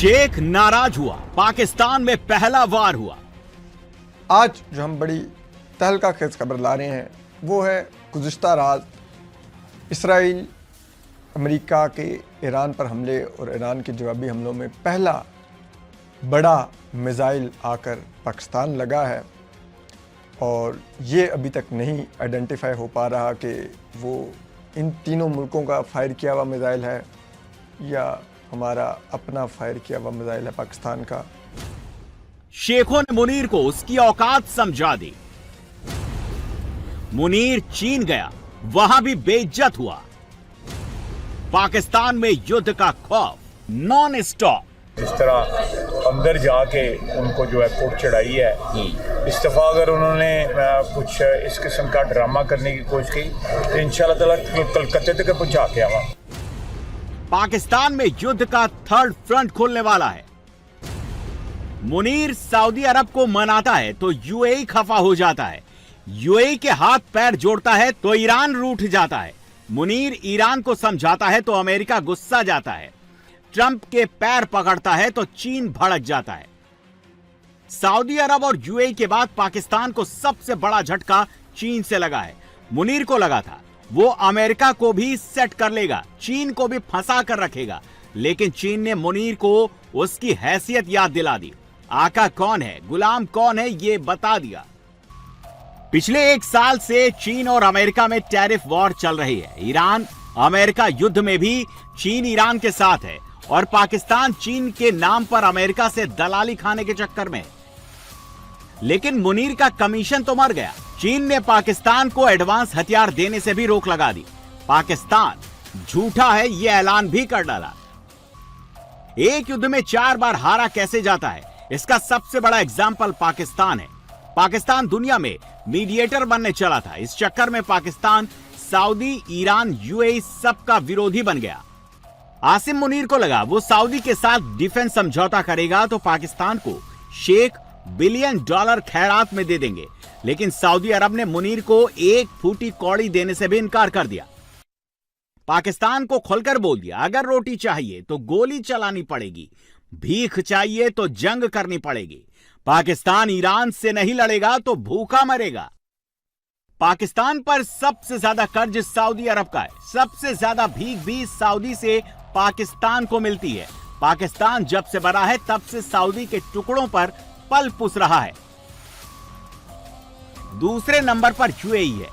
शेख नाराज हुआ, पाकिस्तान में पहला वार हुआ। आज जो हम बड़ी तहलका खेज खबर ला रहे हैं वो है गुज़िश्ता रात इसराइल अमेरिका के ईरान पर हमले और ईरान के जवाबी हमलों में पहला बड़ा मिसाइल आकर पाकिस्तान लगा है और ये अभी तक नहीं आइडेंटिफाई हो पा रहा कि वो इन तीनों मुल्कों का फायर किया हुआ मिसाइल है या हमारा अपना फायर किया हुआ मिसाइल है पाकिस्तान का। शेखों ने मुनीर को उसकी औकात समझा दी। मुनीर चीन गया, वहां भी बेइज्जत हुआ। पाकिस्तान में युद्ध का खौफ नॉन स्टॉप। जिस तरह अंदर जाके उनको जो है कोट चढ़ाई है, इस दफा अगर उन्होंने कुछ इस किस्म का ड्रामा करने की कोशिश की तो इंशाल्लाह ताला कलकत्ते तक पहुंचा के आवा। पाकिस्तान में युद्ध का थर्ड फ्रंट खुलने वाला है। मुनीर सऊदी अरब को मनाता है तो यूएई खफा हो जाता है। यूएई के हाथ पैर जोड़ता है तो ईरान रूठ जाता है। मुनीर ईरान को समझाता है तो अमेरिका गुस्सा जाता है। ट्रंप के पैर पकड़ता है तो चीन भड़क जाता है। सऊदी अरब और यूएई के बाद पाकिस्तान को सबसे बड़ा झटका चीन से लगा है। मुनीर को लगा था वो अमेरिका को भी सेट कर लेगा, चीन को भी फंसा कर रखेगा, लेकिन चीन ने मुनीर को उसकी हैसियत याद दिला दी। आका कौन है, गुलाम कौन है, ये बता दिया। पिछले 1 साल से चीन और अमेरिका में टैरिफ वॉर चल रही है। ईरान अमेरिका युद्ध में भी चीन ईरान के साथ है और पाकिस्तान चीन के नाम पर अमेरिका से दलाली खाने के चक्कर में। लेकिन मुनीर का कमीशन तो मर गया। चीन ने पाकिस्तान को एडवांस हथियार देने से भी रोक लगा दी। पाकिस्तान झूठा है यह ऐलान भी कर डाला। एक युद्ध में 4 बार हारा कैसे जाता है, इसका सबसे बड़ा एग्जाम्पल पाकिस्तान है। पाकिस्तान दुनिया में मीडिएटर बनने चला था। इस चक्कर में पाकिस्तान सऊदी, ईरान, यूएई सबका विरोधी बन गया। आसिम मुनीर को लगा वो सऊदी के साथ डिफेंस समझौता करेगा तो पाकिस्तान को शेख $1 बिलियन खैरात में दे देंगे, लेकिन सऊदी अरब ने मुनीर को 1 फूटी कौड़ी देने से भी इनकार कर दिया। पाकिस्तान को खुलकर बोल दिया, अगर रोटी चाहिए तो गोली चलानी पड़ेगी, भीख चाहिए तो जंग करनी पड़ेगी। पाकिस्तान ईरान से नहीं लड़ेगा तो भूखा मरेगा। पाकिस्तान पर सबसे ज्यादा कर्ज सऊदी अरब का है। सबसे ज्यादा भीख भी सऊदी से पाकिस्तान को मिलती है। पाकिस्तान जब से बना है तब से सऊदी के टुकड़ों पर पल पुस रहा है। दूसरे नंबर पर यूएई है,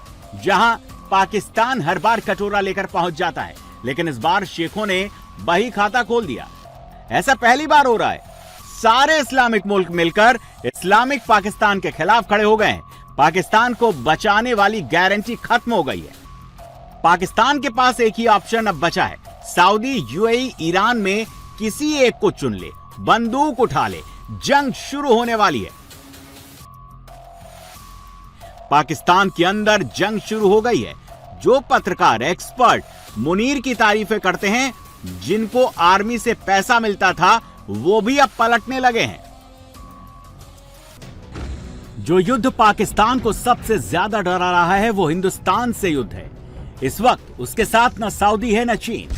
जहां पाकिस्तान हर बार कटोरा लेकर पहुंच जाता है, लेकिन इस बार शेखों ने बही खाता खोल दिया। ऐसा पहली बार हो रहा है। सारे इस्लामिक मुल्क मिलकर इस्लामिक पाकिस्तान के खिलाफ खड़े हो गए हैं। पाकिस्तान को बचाने वाली गारंटी खत्म हो गई है। पाकिस्तान के पास एक ही ऑप्शन अब बचा है, सऊदी, यूएई, ईरान में किसी एक को चुन ले, बंदूक उठा ले, जंग शुरू होने वाली है। पाकिस्तान के अंदर जंग शुरू हो गई है। जो पत्रकार, एक्सपर्ट मुनीर की तारीफें करते हैं, जिनको आर्मी से पैसा मिलता था, वो भी अब पलटने लगे हैं। जो युद्ध पाकिस्तान को सबसे ज्यादा डरा रहा है वो हिंदुस्तान से युद्ध है। इस वक्त उसके साथ न सऊदी है न चीन।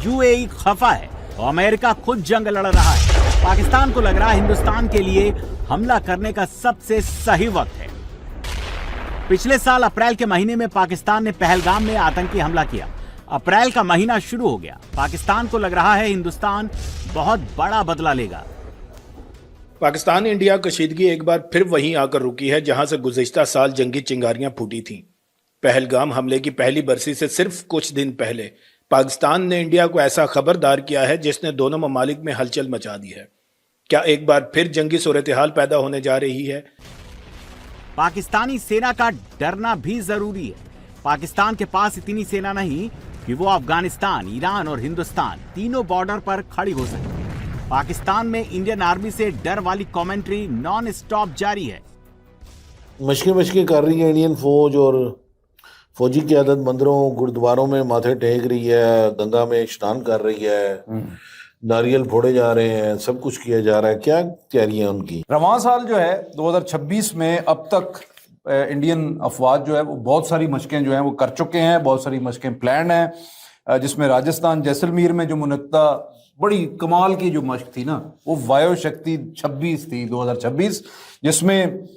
यूएई खफा है और अमेरिका खुद जंग लड़ रहा है। पाकिस्तान को लग रहा है हिंदुस्तान के लिए हमला करने का सबसे सही वक्त है। पिछले साल अप्रैल के महीने में पाकिस्तान ने पहलगाम में आतंकी हमला किया। अप्रैल का महीना शुरू हो गया। पाकिस्तान को लग रहा है हिंदुस्तान बहुत बड़ा बदला लेगा। पाकिस्तान इंडिया कशीदगी एक बार फिर वहीं आकर रुकी है जहां से गुज़िश्ता साल जंगी चिंगारियां फूटी थीं। पहलगाम हमले की पहली बरसी से सिर्फ कुछ दिन पहले पाकिस्तान ने इंडिया को ऐसा खबरदार किया है जिसने दोनों ममालिक में हलचल मचा दी है। क्या एक बार फिर जंगी सूरत-ए-हाल पैदा होने जा रही है? पाकिस्तानी सेना का डरना भी जरूरी है। पाकिस्तान के पास इतनी सेना नहीं कि वो अफगानिस्तान, ईरान और हिंदुस्तान तीनों बॉर्डर पर खड़ी हो सके। पाकिस्तान में इंडियन आर्मी से डर वाली कमेंट्री नॉन स्टॉप जारी है। मशकें कर रही है इंडियन फौज और फौजी क़यादत मंदिरों गुरुद्वारों में माथे टेक रही है, गंगा में स्नान कर रही है, नारियल फोड़े जा रहे हैं, सब कुछ किया जा रहा है। क्या तैयारियां उनकी? रवां साल जो है 2026 में अब तक इंडियन अफवाज जो है वो बहुत सारी मशकें जो हैं वो कर चुके हैं। बहुत सारी मशकें प्लान हैं, जिसमें राजस्थान जैसलमेर में जो मुनक्दा बड़ी कमाल की जो मश्क थी ना, वो वायु शक्ति 26 थी 2026, जिसमें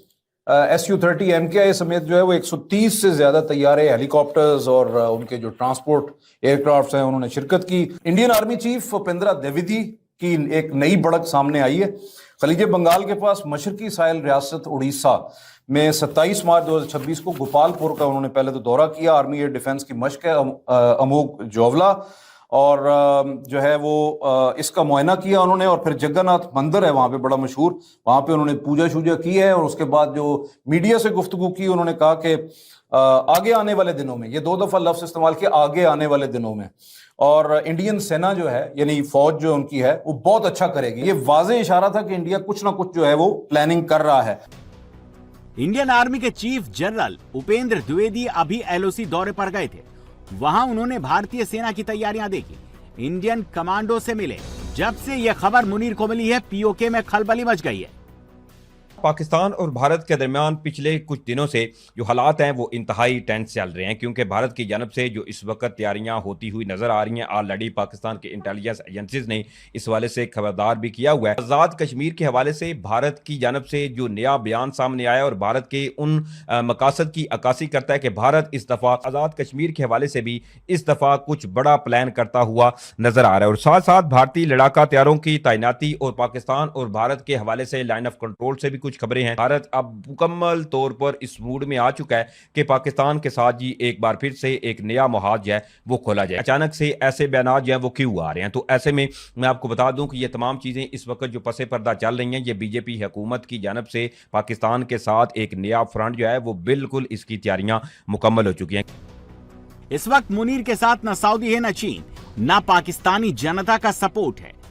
SU-30 MKI समेत जो है वो 130 से ज्यादा तैयारे, हेलीकॉप्टर्स और उनके जो ट्रांसपोर्ट एयरक्राफ्ट हैं उन्होंने शिरकत की। Indian army chief Upendra Dwivedi की एक नई बढ़त सामने आई है। खलीज बंगाल के पास मशरकी साहिल रियासत उड़ीसा में 27 मार्च 2026 को गोपालपुर का उन्होंने पहले तो दौरा किया। आर्मी एयर डिफेंस की मश्क है अमोघ जोवला, और जो है वो इसका मुआयना किया उन्होंने, और फिर जगन्नाथ मंदिर है वहां पे बड़ा मशहूर, वहां पे उन्होंने पूजा शूजा की है। और उसके बाद जो मीडिया से गुफ्तगू की, उन्होंने कहा कि आगे आने वाले दिनों में, ये 2 दफा लफ्ज इस्तेमाल किया, आगे आने वाले दिनों में, और इंडियन सेना जो है यानी फौज जो उनकी है वो बहुत अच्छा करेगी। ये वाज़ेह इशारा था कि इंडिया कुछ ना कुछ जो है वो प्लानिंग कर रहा है। इंडियन आर्मी के चीफ जनरल उपेंद्र द्विवेदी अभी LOC दौरे पर गए थे। वहां उन्होंने भारतीय सेना की तैयारियां देखी, इंडियन कमांडो से मिले। जब से यह खबर मुनीर को मिली है, POK में खलबली मच गई है। पाकिस्तान और भारत के दरमियान पिछले कुछ दिनों से जो हालात हैं वो इंतहाई टेंस चल रहे हैं, क्योंकि भारत की जानब से जो इस वक्त तैयारियां होती हुई नजर आ रही हैं, ऑलरेडी पाकिस्तान के इंटेलिजेंस एजेंसीज ने इस हवाले से खबरदार भी किया हुआ है। आज़ाद कश्मीर के हवाले से भारत की जानब से जो नया बयान सामने आया और भारत के उन मकासद की अक्कासी करता है कि भारत इस दफ़ा आज़ाद कश्मीर के हवाले से भी इस दफ़ा कुछ बड़ा प्लान करता हुआ नजर आ रहा है। और साथ साथ भारतीय लड़ाका हथियारों की तैनाती और पाकिस्तान और भारत के हवाले से लाइन ऑफ कंट्रोल से भी कुछ खबरें हैं। भारत अब मुकम्मल तौर पर इस मूड में आ चुका है कि पाकिस्तान के साथ जी एक बार फिर से एक नया मुहाज जो है वो खोला जाए। अचानक से ऐसे बयान जो है वो क्यों आ रहे हैं? तो ऐसे में मैं आपको बता दूं कि ये तमाम चीजें इस वक्त जो पसे पर्दा चल रही हैं, ये बीजेपी हुकूमत की जानब से पाकिस्तान के साथ एक नया फ्रंट जो है वो बिल्कुल इसकी तैयारियां मुकम्मल हो चुकी हैं। इस वक्त मुनीर के साथ न सऊदी है, न चीन, न पाकिस्तानी जनता का सपोर्ट है।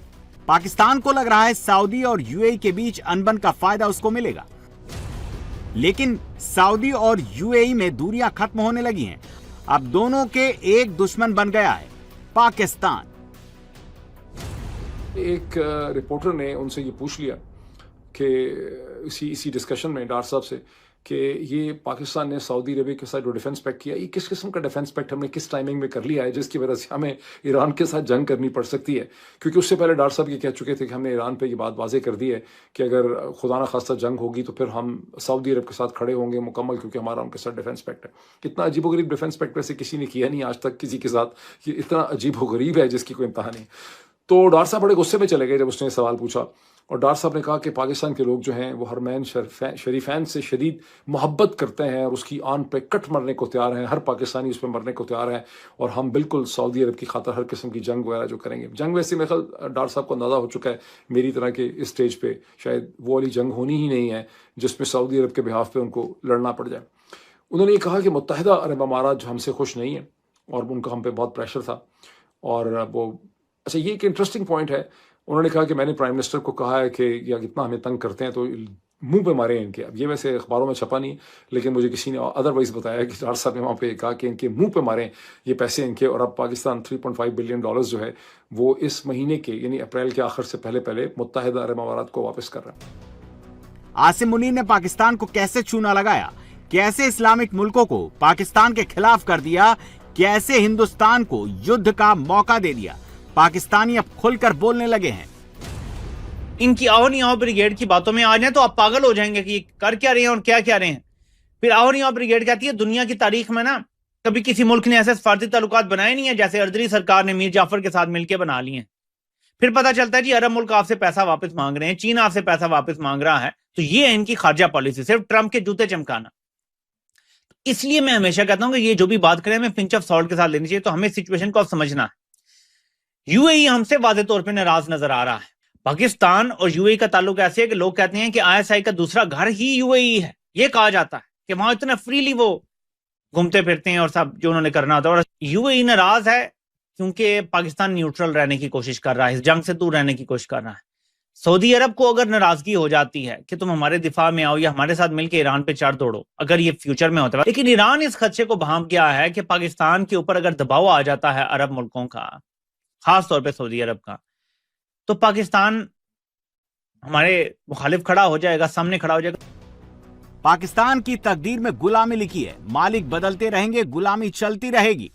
पाकिस्तान को लग रहा है सऊदी और UAE के बीच अनबन का फायदा उसको मिलेगा, लेकिन सऊदी और UAE में दूरियां खत्म होने लगी हैं। अब दोनों के एक दुश्मन बन गया है पाकिस्तान। एक रिपोर्टर ने उनसे ये पूछ लिया कि इसी डिस्कशन में डार साहब से कि ये पाकिस्तान ने सऊदी अरबिया के साथ जो डिफेंस पैक्ट किया, ये किस किस्म का डिफेंस पैक्ट हमने किस टाइमिंग में कर लिया है जिसकी वजह से हमें ईरान के साथ जंग करनी पड़ सकती है। क्योंकि उससे पहले डार साहब ये कह चुके थे कि हमने ईरान पे ये बात वाज़ेह कर दी है कि अगर खुदा न खास्ता जंग होगी तो फिर हम सऊदी अरब के साथ खड़े होंगे मुकम्मल, क्योंकि हमारा उनके साथ डिफेंस पैक्ट है। इतना अजीबोगरीब डिफेंस पैक्ट वैसे किसी ने किया नहीं आज तक किसी के साथ, ये इतना अजीबोगरीब है जिसकी कोई इंतहा नहीं। तो डार साहब बड़े गुस्से में चले गए जब उसने सवाल पूछा, और डार साहब ने कहा कि पाकिस्तान के लोग जो हैं वो हरमैन शरीफैन से शदीद मोहब्बत करते हैं और उसकी आन पे कट मरने को तैयार हैं, हर पाकिस्तानी उस पर मरने को तैयार है, और हम बिल्कुल सऊदी अरब की खातर हर किस्म की जंग वगैरह जो करेंगे। जंग वैसे मेरे ख्याल डार साहब को अंदाज़ा हो चुका है मेरी तरह के इस स्टेज पे शायद वो वाली जंग होनी ही नहीं है जिसमें सऊदी अरब के बिहाफ पे उनको लड़ना पड़ जाए। उन्होंने ये कहा कि मुत्तहिदा अरब अमारात जो हमसे खुश नहीं है और उनका हम पे बहुत प्रेशर था, और वो अच्छा ये एक इंटरेस्टिंग पॉइंट है। उन्होंने कहा कि मैंने प्राइम मिनिस्टर को कहा है कि या कितना हमें तंग करते हैं तो मुंह पे मारे इनके। अब ये वैसे अखबारों में छपा नहीं, लेकिन मुझे किसी ने अदरवाइज बताया कि डार साहब ने वहाँ पे कहा कि इनके मुंह पे मारें ये पैसे इनके। और अब पाकिस्तान $3.5 बिलियन जो है वो इस महीने के यानी अप्रैल के आखिर से पहले मुत्तहिदा अरब अमारात को वापस कर रहा है। आसिम मुनीर ने पाकिस्तान को कैसे चूना लगाया, कैसे इस्लामिक मुल्कों को पाकिस्तान के खिलाफ कर दिया, कैसे हिंदुस्तान को युद्ध का मौका दे दिया। पाकिस्तानी अब खुलकर बोलने लगे हैं। इनकी आओ नहीं आओ ब्रिगेड की बातों में आ जाए तो आप पागल हो जाएंगे कि कर क्या रहे हैं और क्या क्या रहे हैं। फिर आओ नहीं आओ ब्रिगेड कहती है दुनिया की तारीख में ना कभी किसी मुल्क ने ऐसे सफारती ताल्लुकात बनाए नहीं है जैसे अर्दरी सरकार ने मीर जाफर के साथ मिलकर बना लिए हैं। फिर पता चलता है जी अरब मुल्क आपसे पैसा वापस मांग रहे हैं, चीन आपसे पैसा वापस मांग रहा है, तो ये है इनकी खारजा पॉलिसी, सिर्फ ट्रंप के जूते चमकाना। इसलिए मैं हमेशा कहता हूं कि ये जो भी बात करें हमें पिंच ऑफ सॉल्ट के साथ लेनी चाहिए। तो हमें सिचुएशन को अब समझना है। UAE हमसे वाज़ेह तौर पे नाराज नजर आ रहा है। पाकिस्तान और UAE का ताल्लुक ऐसे है कि लोग कहते हैं कि ISI का दूसरा घर ही UAE है। ये कहा जाता है कि वहां इतना फ्रीली वो घूमते फिरते हैं और सब जो उन्होंने करना होता है। और UAE नाराज है क्योंकि पाकिस्तान न्यूट्रल रहने की कोशिश कर रहा है, इस जंग से दूर रहने की कोशिश कर रहा है। सऊदी अरब को अगर नाराजगी हो जाती है कि तुम हमारे दिफा में आओ या हमारे साथ मिलकर ईरान पे चढ़ दौड़ो, अगर ये फ्यूचर में होता है, लेकिन ईरान इस खदशे को भांप गया है कि पाकिस्तान के ऊपर अगर दबाव आ जाता है अरब मुल्कों का, खास तौर पे सऊदी अरब का, तो पाकिस्तान हमारे मुखालिफ खड़ा हो जाएगा, सामने खड़ा हो जाएगा। पाकिस्तान की तकदीर में गुलामी लिखी है, मालिक बदलते रहेंगे, गुलामी चलती रहेगी।